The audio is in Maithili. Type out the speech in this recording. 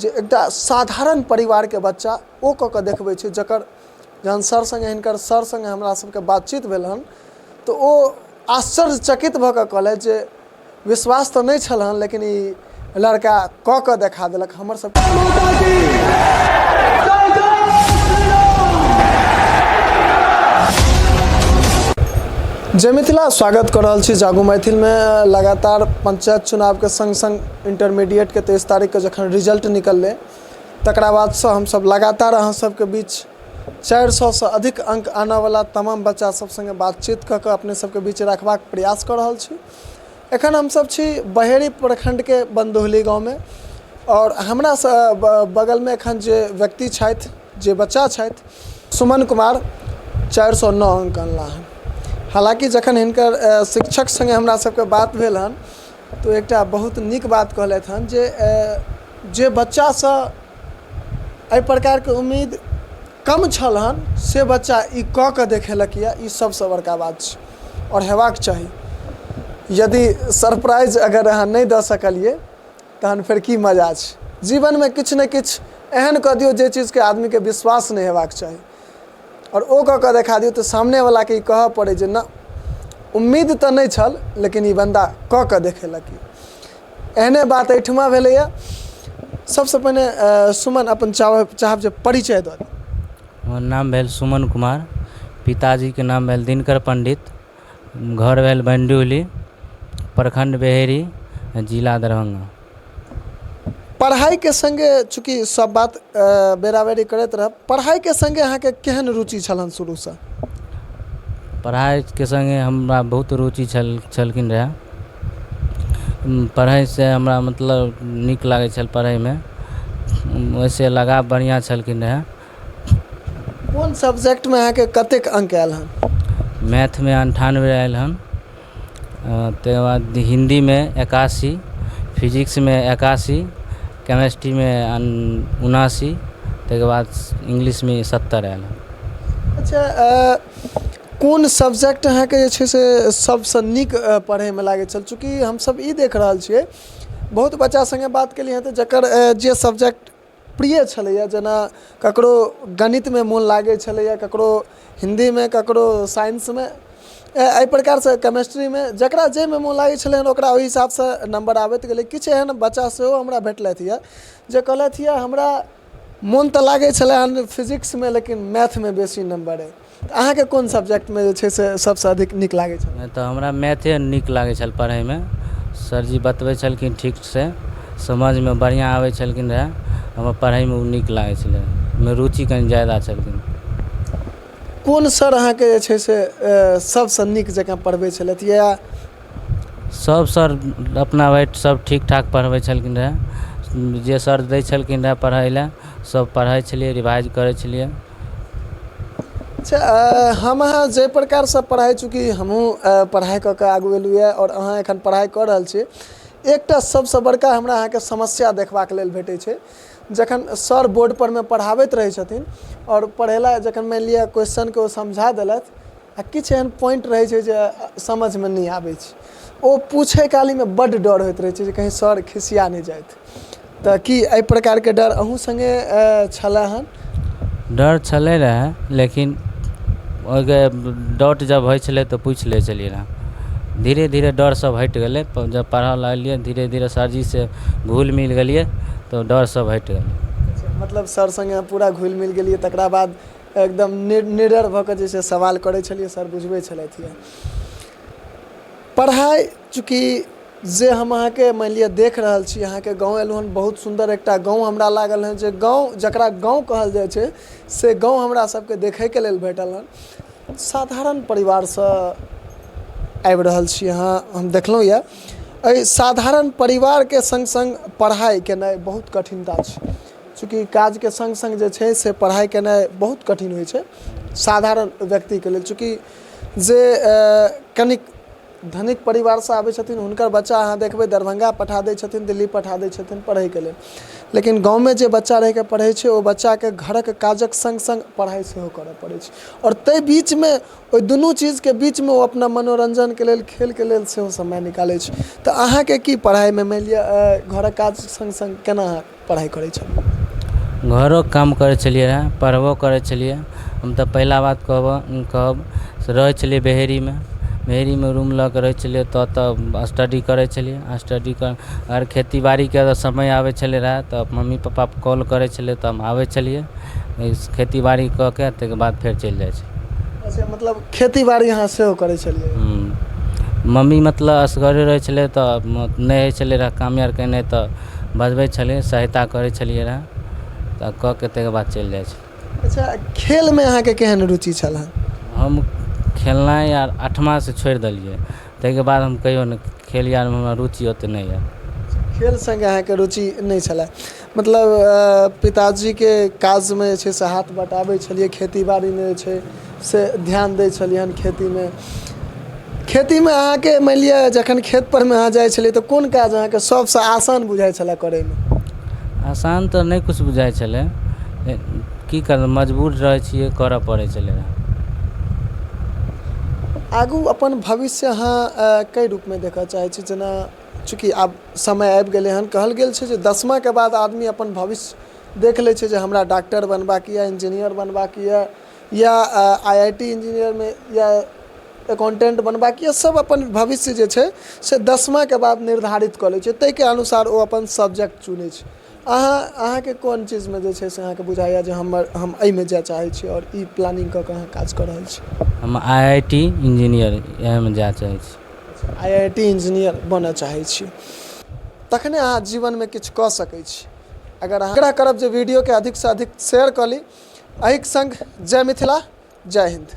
जे एकटा साधारण परिवार के बच्चा ओ कऽ कऽ देखबै छै जकर जहन सर संगे हिनकर सर संगे हमरा सबके बातचीत भेल हन तो ओ आश्चर्यचकित भऽ कऽ कहलथि जे विश्वास तऽ नहीं छल हन लेकिन ई लड़का कऽ कऽ देखा देलक हमर सब। जय मिथिला स्वागत कर रहल छी जागू मैथिल में। लगातार पंचायत चुनाव के संग संग इंटरमीडिएट के 23 तारीख के जखन रिजल्ट निकलले तकरा बाद से हम सब लगातार अहाँ सबके बीच 400 से अधिक अंक आने वाला तमाम बच्चा सब संगे बातचीत कऽ के अपने सबके बीच रखबाक प्रयास कर रहल छी। एखन हम सब छी बहेड़ी प्रखंड के बंदोहली गाँव में और हमरा से बगल में एखन जे व्यक्ति छथि जे बच्चा छथि सुमन कुमार 409 अंक अनला हन। हालांकि जखन हिनकर शिक्षक संगे हमरा सबके बात भेल हन तो एकटा बहुत नीक बात कहलथि हन जे बच्चा से एहि प्रकार के उम्मीद कम छल हन से बच्चा ई कऽ के देखेलक या ई सबसे बड़का बात छै और हेबाक चाही। यदि सरप्राइज अगर अहाँ नहीं दऽ सकलिए तहन फिर की मजा छै। जीवन में किछु ने किछु एहन कऽ दियौ जे चीज के आदमी के विश्वास नहीं हेबाक चाही और ओ कऽ के देखा दियौ तो सामने वाला के कहऽ पड़े जे ना उम्मीद तो नहीं छल लेकिन ई बंदा कऽ के देखेलक। एहने बात एहिठमा भेलैया। सबसे पहले सुमन अपन चाहब जे परिचय दऽ दी। हमर नाम भेल सुमन कुमार, पिताजी के नाम भेल दिनकर पंडित, घर भेल बंडोहली, प्रखंड बहेड़ी, जिला दरभंगा। पढ़ाई के संगे चूँकि सब बात बेराबेरी करैत रह, पढ़ाई के संगे अहाँ के केहन रुचि छलन शुरू से? पढ़ाई के संगे हमरा बहुत रुचि छलखिन रहे। पढ़ाई से हमरा मतलब निक लागे छल पढ़ाई में, वैसे लगाव बढ़िया छलखिन रहे। कौन सब्जेक्ट में अहाँ के कतेक अंक आयल हन? मैथ में 98 आयल हन, तकर बाद हिंदी में 81, फिजिक्स में 81, केमिस्ट्री में 79, तकर बाद इंग्लिश में 70 आयल हन। अच्छा, कौन सब्जेक्ट अहाँ के जे छै से सबसे नीक पढ़े में लागे छल? चूँकि हम सब ई देख रहल छियै बहुत बच्चा संगे बात केलिए हैं तो जकर जे सब्जेक्ट प्रिय छलैया, जना ककरो गणित में मोन लागे छलैया, ककरो हिंदी में, ककरो साइंस में, एहि प्रकार से केमिस्ट्री में, जकरा जे में मोन लागे छलै ओकरा ओहि हिसाब से नंबर आबैत गेलै। किछु एहन बच्चा सेहो हमरा भेटलथि यऽ जे कहलथि यऽ हमरा मोन तऽ लागे छलै हन फिजिक्स में लेकिन मैथ में बेसी नंबर है। अहाँ के कोन सब्जेक्ट में जे छै से सबसे अधिक नीक लागे छल? तो हमरा मैथे नीक लागे छल पढ़ाई में। सरजी बतबै छलखिन ठीक से, समझ में बढ़िया आबै छलखिन रहे। हमरा पढ़ाई में नीक लागे छलै, में रुचि कनि ज्यादा छलखिन। कौन सर अहाँ के जे छै से सबसे नीक जकाँ पढ़बै छलथि या? सब सर अपना बैठ सब ठीक ठाक पढ़बै छलखिन रहे। जे सर दै छलखिन रहे पढ़ै लए सब पढ़ै छलिए, रिवाइज करै छलिए। अच्छा, हम अहाँ जे प्रकार से पढ़ाई, चूँकि हमहूँ पढ़ाई कऽ के आगू एलहुँ यऽ और अहाँ एखन पढ़ाई कऽ रहल छी, एकटा सबसे बड़का हमरा अहाँ के समस्या देखबाक लेल भेटै छै जखन सर बोर्ड पर में पढ़ाबैत रहै छथिन और पढ़ेला जखन मान लिअ क्वेश्चन के ओ समझा देलथि आ किछु एहन पॉइंट रहै छै जे समझ में नहीं आबै छै, ओ पूछे काली में बड्ड डर होइत रहै छै जे कहीं सर खिसिया नहीं जाइत। तऽ की एहि प्रकार के डर अहूँ संगे छलै हन? डर छलै रहे लेकिन ओके डाउट जब होइ छलै तो पूछि लै छलिए रहे। धीरे धीरे डर सब हटि गेलै, जब पढ़ऽ लगलिए धीरे धीरे सरजी से घुल मिल गेलिए तो डर सब हटि गेलै। मतलब सर संगे पूरा घुल मिल गेलिए तकरा बाद एकदम निडर भऽ कऽ जे छै सवाल करै छलिए, सर बुझबै छलथि यऽ। पढ़ाई चूँकि जे हम अहाँ के मान लिअ देख रहल छी, अहाँ के गाँव एलहुँ हन, बहुत सुंदर एकटा गाँव हमरा लागल हन, जे गाँव जकरा गाँव कहल जाइ छै से गाँव हमरा सबके देखै के लेल भेटल हन। साधारण परिवार से आबि रहल छी अहाँ, हम देखलहुँ यऽ। एहि साधारण परिवार के संग संग पढ़ाई केनाइ बहुत कठिनता छै, चूँकि काज के संग संग जे छै से पढ़ाई केनाइ बहुत कठिन होइ छै साधारण व्यक्ति के लेल। चूँकि जे कनिक धनिक परिवार से आबै छथिन हुनकर बच्चा अहाँ देखबै दरभंगा पठा दै छथिन, दिल्ली पठा दै छथिन पढ़ै के लेल, लेकिन गाँव में जे बच्चा रहि के पढ़ै छै ओ बच्चा के घरक काजक संग संग पढ़ाई सेहो करऽ पड़ै छै और ताहि बीच में ओहि दुनू चीज के बीच में ओ अपना मनोरंजन के लेल, खेल के लेल सेहो समय निकालै छै। तऽ अहाँ के की पढ़ाई में मान लिअ घरक काज संग संग केना पढ़ाई करै छलियै? घरो काम करै छलियै रहए, पढ़बो करै छलियै। हम तऽ पहिला बात कहब से रहै छलियै बेहेरीमे रूम लऽ कऽ रहै छलियै, तऽ स्टडी करै छलियै। स्टडी कर अगर खेती बाड़ीके अगर समय आबै छलै रहए तऽ मम्मी पप्पा कॉल करै छलै तऽ हम आबै छलियै, खेती बाड़ी कऽ के ताहिके बाद फेर चलि जाइ छलियै। अच्छा, मतलब खेती बाड़ी अहाँ सेहो करै छलियै? मम्मी मतलब असगरे रहै छलै तऽ नहि होइ छलै रहए काम आर केनाइ, तऽ बजबै छलियै, सहायता करै छलियै रहए, तऽ कऽ के ताहिके बाद चलि जाइ छलियै। अच्छा, खेलमे अहाँके केहन रुचि छलए? हम खेलनाइ आर 8मा से छोड़ि देलियै, ताहिके बाद हम कहियो नहि खेल आरमे हमरा रुचि ओतेक नहि यऽ। खेल संगे अहाँके रुचि नहि छलए, मतलब पिताजीके काजमे जे छै से हाथ बटाबै छलियै, खेती बाड़ीमे जे छै से ध्यान दै छलियै हन खेतीमे। खेतीमे अहाँके मानि लिअ जखन खेत परमे अहाँ जाइ छलियै तऽ कोन काज अहाँके सबसँ आसान बुझाइ छलए करैमे? आसान तऽ नहि किछु बुझाइ छलै, की करबै मजबूर रहै छियै, करऽ पड़ै छलै। आगू अपन भविष्य अहाँ कई रूपमे देखऽ चाहै छी? जेना चूँकि आब समय आबि गेलै हन, कहल गेल छै जे 10माके बाद आदमी अपन भविष्य देख लै छै जे हमरा डॉक्टर बनबाक यऽ, इंजीनियर बनबाक यऽ, या IIT इंजीनियरमे या अकाउंटेंट बनबाक यऽ। सब अपन भविष्य जे छै से 10माके बाद निर्धारित कऽ लै छै, ताहिके अनुसार ओ अपन सब्जेक्ट चुनै छै। अहाँके कोन चीजमे जे छै से अहाँके बुझाइए जे हम एहिमे जाय चाहै छी आओर ई प्लानिंग कऽ कऽ अहाँ काज कऽ रहल छी? हम IIT इंजीनियर इएहमे जाय चाहै छी। IIT इंजीनियर बनऽ चाहै छी, तखने अहाँ जीवनमे किछु कऽ सकै छी। अगर अहाँ आग्रह करब जे वीडियोके अधिकसँ अधिक शेयर कऽ ली। एहिके संग जय मिथिला, जय हिन्द।